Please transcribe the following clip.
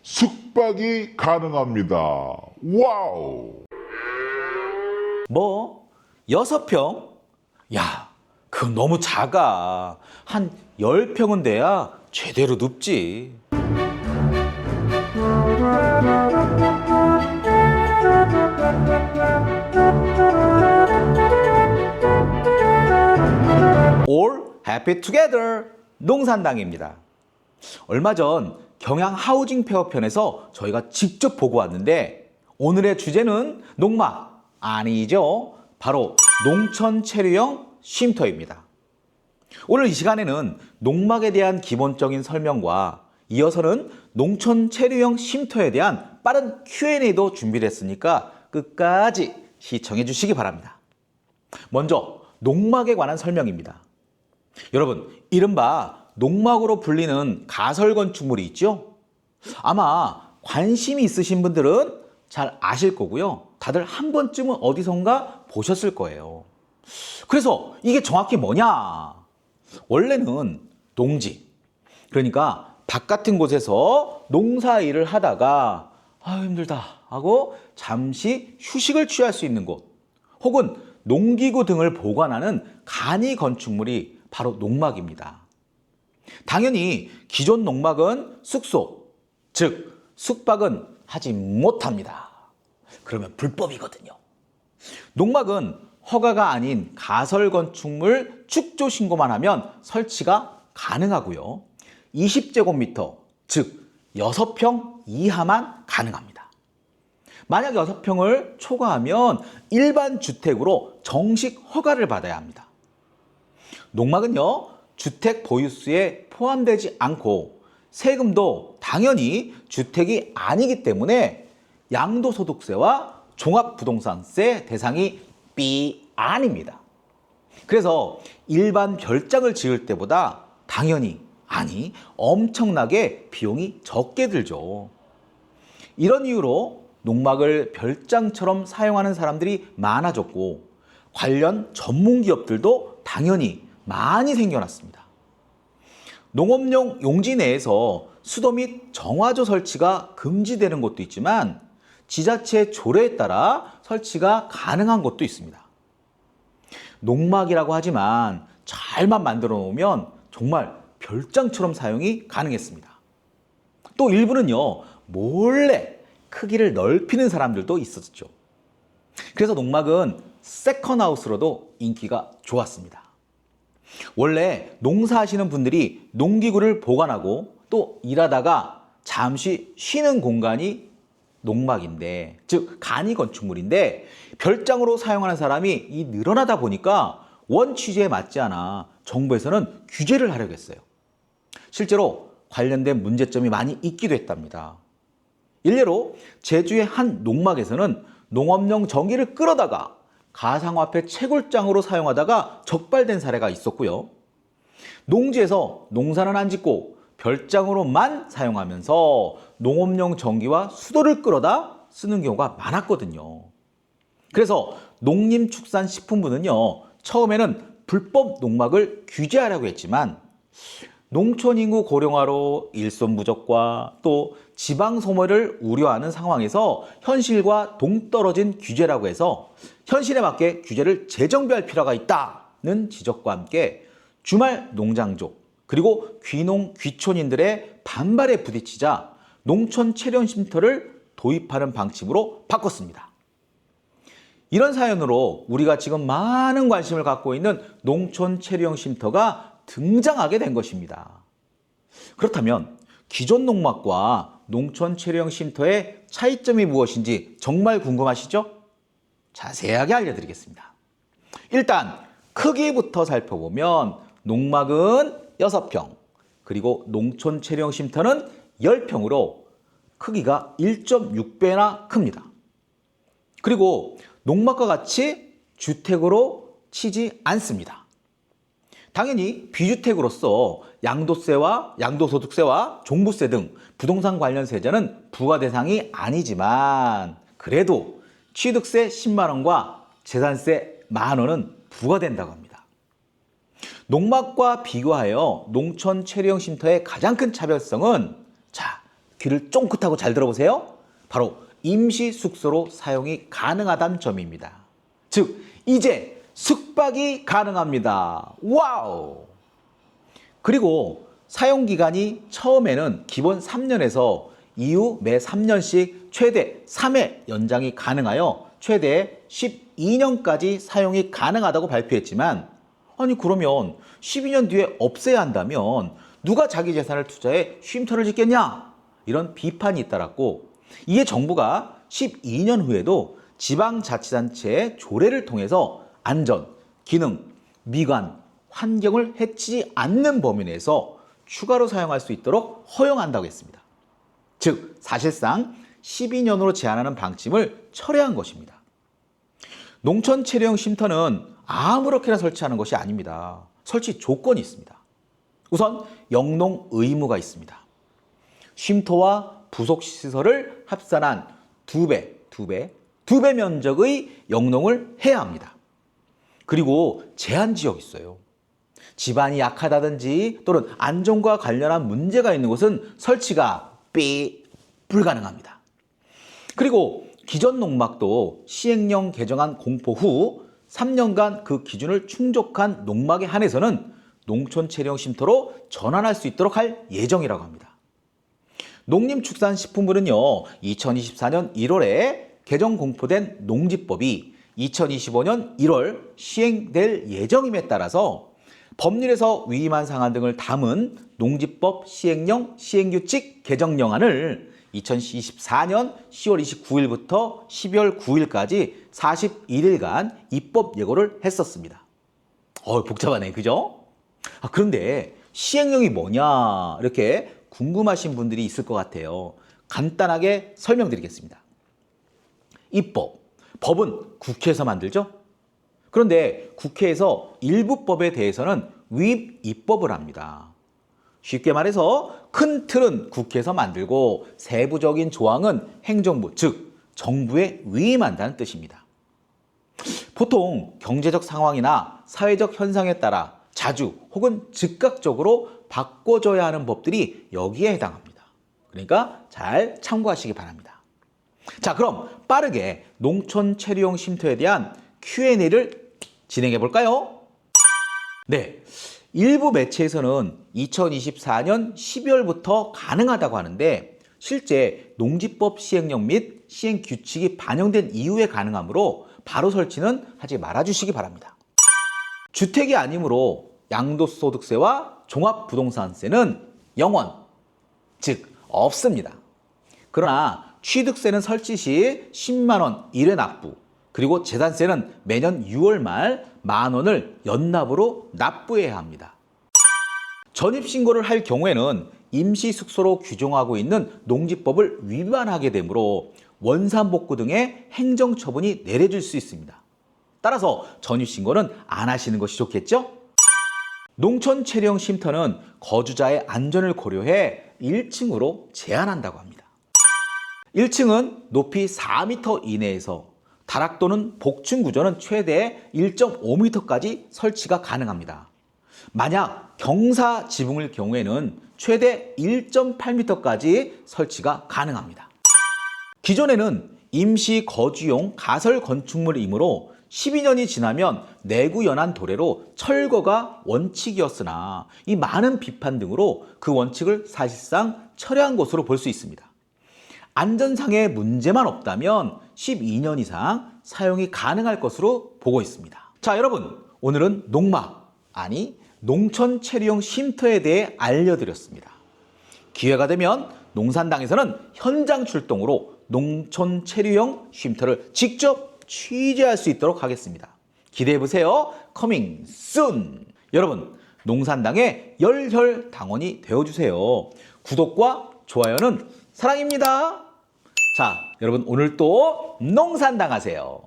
숙박이 가능합니다. 와우! 뭐 6평? 야, 그건 너무 작아. 한 10평은 돼야 제대로 눕지. All happy together 농산당입니다. 얼마 전 경양 하우징 페어 편에서 저희가 직접 보고 왔는데 오늘의 주제는 농막 아니죠. 바로 농촌 체류형 쉼터입니다. 오늘 이 시간에는 농막에 대한 기본적인 설명과 이어서는 농촌 체류형 쉼터에 대한 빠른 Q&A도 준비를 했으니까 끝까지 시청해 주시기 바랍니다. 먼저 농막에 관한 설명입니다. 여러분, 이른바 농막으로 불리는 가설 건축물이 있죠? 아마 관심이 있으신 분들은 잘 아실 거고요. 다들 한 번쯤은 어디선가 보셨을 거예요. 그래서 이게 정확히 뭐냐? 원래는 농지, 그러니까 밭 같은 곳에서 농사 일을 하다가 아유 힘들다 하고 잠시 휴식을 취할 수 있는 곳, 혹은 농기구 등을 보관하는 간이 건축물이 바로 농막입니다. 당연히 기존 농막은 숙소, 즉 숙박은 하지 못합니다. 그러면 불법이거든요. 농막은 허가가 아닌 가설 건축물 축조 신고만 하면 설치가 가능하고요. 20제곱미터, 즉 6평 이하만 가능합니다. 만약 6평을 초과하면 일반 주택으로 정식 허가를 받아야 합니다. 농막은요, 주택 보유수에 포함되지 않고 세금도 당연히 주택이 아니기 때문에 양도소득세와 종합부동산세 대상이 아닙니다. 그래서 일반 별장을 지을 때보다 당연히, 아니 엄청나게 비용이 적게 들죠. 이런 이유로 농막을 별장처럼 사용하는 사람들이 많아졌고 관련 전문 기업들도 당연히 많이 생겨났습니다. 농업용 용지 내에서 수도 및 정화조 설치가 금지되는 곳도 있지만 지자체 조례에 따라 설치가 가능한 곳도 있습니다. 농막이라고 하지만 잘만 만들어 놓으면 정말 별장처럼 사용이 가능했습니다. 또 일부는요, 몰래 크기를 넓히는 사람들도 있었죠. 그래서 농막은 세컨하우스로도 인기가 좋았습니다. 원래 농사하시는 분들이 농기구를 보관하고 또 일하다가 잠시 쉬는 공간이 농막인데, 즉 간이 건축물인데 별장으로 사용하는 사람이 늘어나다 보니까 원 취지에 맞지 않아 정부에서는 규제를 하려고 했어요. 실제로 관련된 문제점이 많이 있기도 했답니다. 일례로 제주의 한 농막에서는 농업용 전기를 끌어다가 가상화폐 채굴장으로 사용하다가 적발된 사례가 있었고요. 농지에서 농사는 안 짓고 별장으로만 사용하면서 농업용 전기와 수도를 끌어다 쓰는 경우가 많았거든요. 그래서 농림축산식품부는요, 처음에는 불법 농막을 규제하려고 했지만 농촌 인구 고령화로 일손 부족과 또 지방 소멸을 우려하는 상황에서 현실과 동떨어진 규제라고 해서 현실에 맞게 규제를 재정비할 필요가 있다는 지적과 함께 주말 농장족 그리고 귀농 귀촌인들의 반발에 부딪히자 농촌 체련 쉼터를 도입하는 방침으로 바꿨습니다. 이런 사연으로 우리가 지금 많은 관심을 갖고 있는 농촌 체류형 쉼터가 등장하게 된 것입니다. 그렇다면 기존 농막과 농촌 체류형 쉼터의 차이점이 무엇인지 정말 궁금하시죠? 자세하게 알려드리겠습니다. 일단 크기부터 살펴보면 농막은 6평, 그리고 농촌 체류형 쉼터는 10평으로 크기가 1.6배나 큽니다. 그리고 농막과 같이 주택으로 치지 않습니다. 당연히 비주택으로서 양도세와 양도소득세와 종부세 등 부동산 관련 세제는 부과 대상이 아니지만 그래도 취득세 10만 원과 재산세 10,000원은 부과된다고 합니다. 농막과 비교하여 농촌 체류형 쉼터의 가장 큰 차별성은 귀를 쫑긋하고 잘 들어보세요. 바로 임시 숙소로 사용이 가능하다는 점입니다. 즉, 이제 숙박이 가능합니다. 와우! 그리고 사용 기간이 처음에는 기본 3년에서 이후 매 3년씩 최대 3회 연장이 가능하여 최대 12년까지 사용이 가능하다고 발표했지만, 아니 그러면 12년 뒤에 없애야 한다면 누가 자기 재산을 투자해 쉼터를 짓겠냐? 이런 비판이 잇따랐고, 이에 정부가 12년 후에도 지방자치단체의 조례를 통해서 안전, 기능, 미관, 환경을 해치지 않는 범위 내에서 추가로 사용할 수 있도록 허용한다고 했습니다. 즉, 사실상 12년으로 제한하는 방침을 철회한 것입니다. 농촌 체류형 쉼터는 아무렇게나 설치하는 것이 아닙니다. 설치 조건이 있습니다. 우선 영농 의무가 있습니다. 쉼터와 부속시설을 합산한 2배 면적의 영농을 해야 합니다. 그리고 제한 지역이 있어요. 집안이 약하다든지 또는 안전과 관련한 문제가 있는 곳은 설치가 불가능합니다. 그리고 기존 농막도 시행령 개정안 공포 후 3년간 그 기준을 충족한 농막에 한해서는 농촌 체류형 쉼터로 전환할 수 있도록 할 예정이라고 합니다. 농림축산식품부는요, 2024년 1월에 개정 공포된 농지법이 2025년 1월 시행될 예정임에 따라서 법률에서 위임한 사항 등을 담은 농지법 시행령 시행규칙 개정령안을 2024년 10월 29일부터 12월 9일까지 41일간 입법 예고를 했었습니다. 복잡하네, 그죠? 그런데 시행령이 뭐냐 이렇게 궁금하신 분들이 있을 것 같아요. 간단하게 설명드리겠습니다. 법은 국회에서 만들죠? 그런데 국회에서 일부 법에 대해서는 위임 입법을 합니다. 쉽게 말해서 큰 틀은 국회에서 만들고 세부적인 조항은 행정부, 즉 정부에 위임한다는 뜻입니다. 보통 경제적 상황이나 사회적 현상에 따라 자주 혹은 즉각적으로 바꿔줘야 하는 법들이 여기에 해당합니다. 그러니까 잘 참고하시기 바랍니다. 자, 그럼 빠르게 농촌 체류용 쉼터에 대한 Q&A를 진행해 볼까요? 네, 일부 매체에서는 2024년 12월부터 가능하다고 하는데 실제 농지법 시행령 및 시행 규칙이 반영된 이후에 가능하므로 바로 설치는 하지 말아주시기 바랍니다. 주택이 아니므로 양도소득세와 종합부동산세는 0원, 즉 없습니다. 그러나 취득세는 설치 시 10만 원 1회 납부, 그리고 재산세는 매년 6월 말 10,000원을 연납으로 납부해야 합니다. 전입신고를 할 경우에는 임시숙소로 규정하고 있는 농지법을 위반하게 되므로 원산복구 등의 행정처분이 내려질 수 있습니다. 따라서 전입신고는 안 하시는 것이 좋겠죠? 농촌 체류형 쉼터는 거주자의 안전을 고려해 1층으로 제한한다고 합니다. 1층은 높이 4m 이내에서 다락 또는 복층 구조는 최대 1.5m까지 설치가 가능합니다. 만약 경사 지붕일 경우에는 최대 1.8m까지 설치가 가능합니다. 기존에는 임시 거주용 가설 건축물이므로 12년이 지나면 내구 연한 도래로 철거가 원칙이었으나 이 많은 비판 등으로 그 원칙을 사실상 철회한 것으로 볼 수 있습니다. 안전상의 문제만 없다면 12년 이상 사용이 가능할 것으로 보고 있습니다. 자, 여러분, 오늘은 농막, 아니 농촌 체류용 쉼터에 대해 알려드렸습니다. 기회가 되면 농산당에서는 현장 출동으로 농촌 체류용 쉼터를 직접 취재할 수 있도록 하겠습니다. 기대해보세요. Coming soon! 여러분, 농산당의 열혈당원이 되어주세요. 구독과 좋아요는 사랑입니다. 자, 여러분 오늘 또 농산당 하세요.